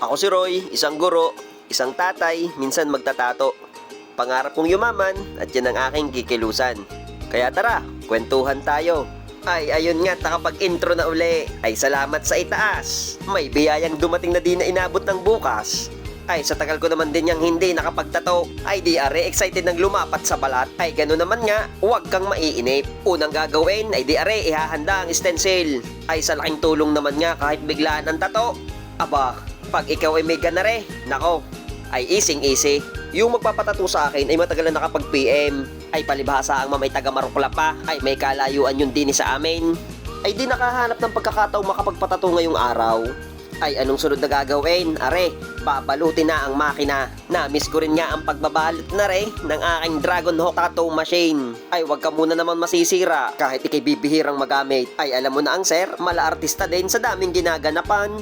Ako si Roy, isang guro, isang tatay, minsan magtatato. Pangarap kong yumaman at yan ang aking kikilusan. Kaya tara, kwentuhan tayo. Ay, ayun nga, nakapag-intro na uli. Ay, salamat sa itaas. May biyayang dumating na di na inabot ng bukas. Ay, sa tagal ko naman din yung hindi nakapagtato. Ay, di are, excited nang lumapat sa balat. Ay, gano'n naman nga, huwag kang maiinip. Unang gagawin, ay di are, ihahanda ang stencil. Ay, sa laking tulong naman nga kahit biglaan ang tato. Aba, pag ikaw ay may ganare, nako, ay easy. Yung magpapatato sa akin ay matagal na nakapag-PM. Ay palibhasa ang mamay taga Marukla pa. Ay may kalayuan yun din sa amin. Ay di nakahanap ng pagkakataong makapagpatato ngayong araw. Ay anong sunod na gagawin? Are, babalutin na ang makina. Na-miss ko rin nga ang pagbabalot na ng aking Dragon Hawk tattoo machine. Ay wag ka muna naman masisira kahit ikay bibihirang magamit. Ay alam mo na ang sir, mala artista din sa daming ginaganapan.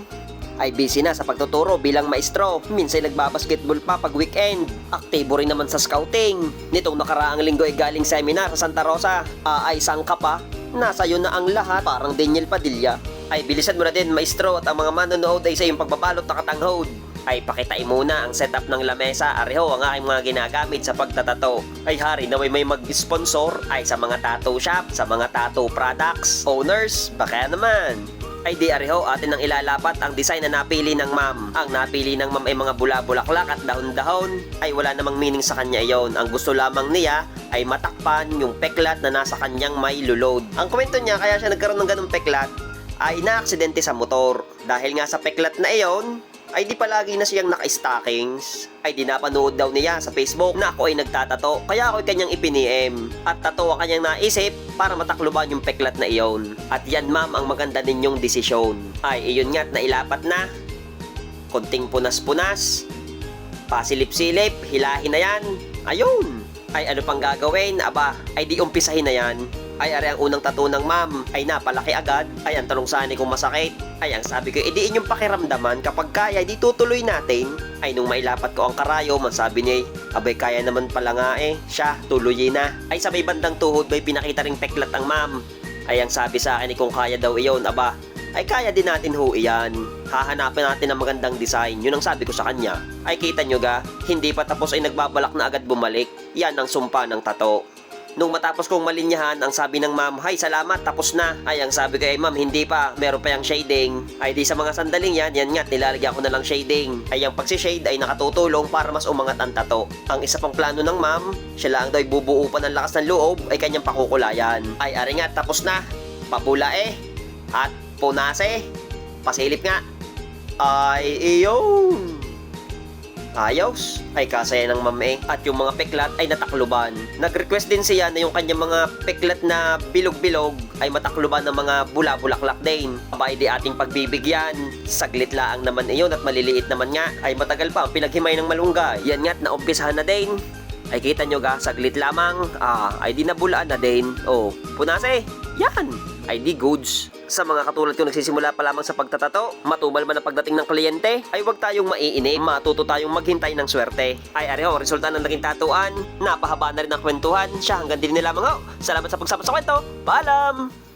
Ay busy na sa pagtuturo bilang maestro. Minsan nagbabasketball pa pag weekend. Aktibo rin naman sa scouting. Nitong nakaraang linggo ay galing seminar sa Santa Rosa. Ay sangka pa. Nasa iyo na ang lahat, parang Daniel Padilla. Ay bilisan mo na din maestro at ang mga manonood ay sa iyong pagbabalot na katanghod. Ay pakitain muna ang setup ng lamesa. Areho ang aking mga ginagamit sa pagtatato. Ay hari na may mag-sponsor ay sa mga tattoo shop, sa mga tattoo products, owners, baka naman. Ay di areho atin ang ilalapat ang design na napili ng ma'am. Ang napili ng ma'am ay mga bula-bulaklak at dahon-dahon. Ay wala namang meaning sa kanya iyon. Ang gusto lamang niya ay matakpan yung peklat na nasa kanyang may lulod. Ang komento niya kaya siya nagkaroon ng ganung peklat ay naaksidente sa motor. Dahil nga sa peklat na iyon, ay di palagi na siyang naka-stockings. Ay di napanood daw niya sa Facebook na ako ay nagtatato. Kaya ako ay kanyang ipiniem. At tato ang kanyang naisip para matakluban yung peklat na iyon. At yan ma'am ang maganda ninyong desisyon. Ay iyon nga't nailapat na. Konting punas-punas. Pasilip-silip, hilahin na yan. Ayun. Ay ano pang gagawin? Aba, ay di umpisahin na yan. Ay ari ang unang tattoo ng ma'am ay napalaki agad. Ay ang tanong sani kung masakit. Ay ang sabi ko, edi inyong pakiramdaman kapag kaya di tutuloy natin. Ay nung mailapat ko ang karayom, ang sabi niya, abay kaya naman pala nga siya, tuloyin na. Ay sa may bandang tuhod may pinakita ring peklat ang ma'am. Ay ang sabi sa akin kung kaya daw iyon, aba, ay kaya din natin ho iyan. Hahanapin natin ang magandang design, yun ang sabi ko sa kanya. Ay kita nyo ga, hindi pa tapos ay nagbabalak na agad bumalik. Yan ang sumpa ng tato. Nung matapos kong malinyahan, ang sabi ng ma'am, "Hay, salamat, tapos na." Ay, ang sabi ko ay, "Ma'am, hindi pa, meron pa yung shading." Ay, di sa mga sandaling yan nga, nilalagyan ko na lang shading. Ay, ang pagsishade ay nakatutulong para mas umangat ang tato. Ang isa pang plano ng ma'am, siya lang daw ay bubuo pa ng lakas ng loob, ay kanyang pakukulayan. Ay, ari nga, tapos na. Pabula at punase. Pasilip nga. Ay, iyon. Ayos, ay kasaya ng ma'am at yung mga peklat ay natakluban. Nag-request din siya na yung kanyang mga peklat na bilog-bilog ay matakluban ng mga bula-bulaklak din. Abay di ating pagbibigyan. Saglit laang naman iyon at maliliit naman nga. Ay matagal pa ang pinaghimay ng malunggay. Yan nga't naumpisahan na din. Ay kita nyo ga, saglit lamang. Ay di nabulaan na din. Oh, punase. Yan. Ay di goods. Sa mga katulad ko nagsisimula pa lamang sa pagtatato, matumal man ang pagdating ng kliyente, ay huwag tayong maiinip, matuto tayong maghintay ng swerte. Ay areho, resulta ng naging tatuan, napahaba na rin ang kwentuhan, siya hanggang din nila mga. Salamat sa pagsama sa kwento, paalam!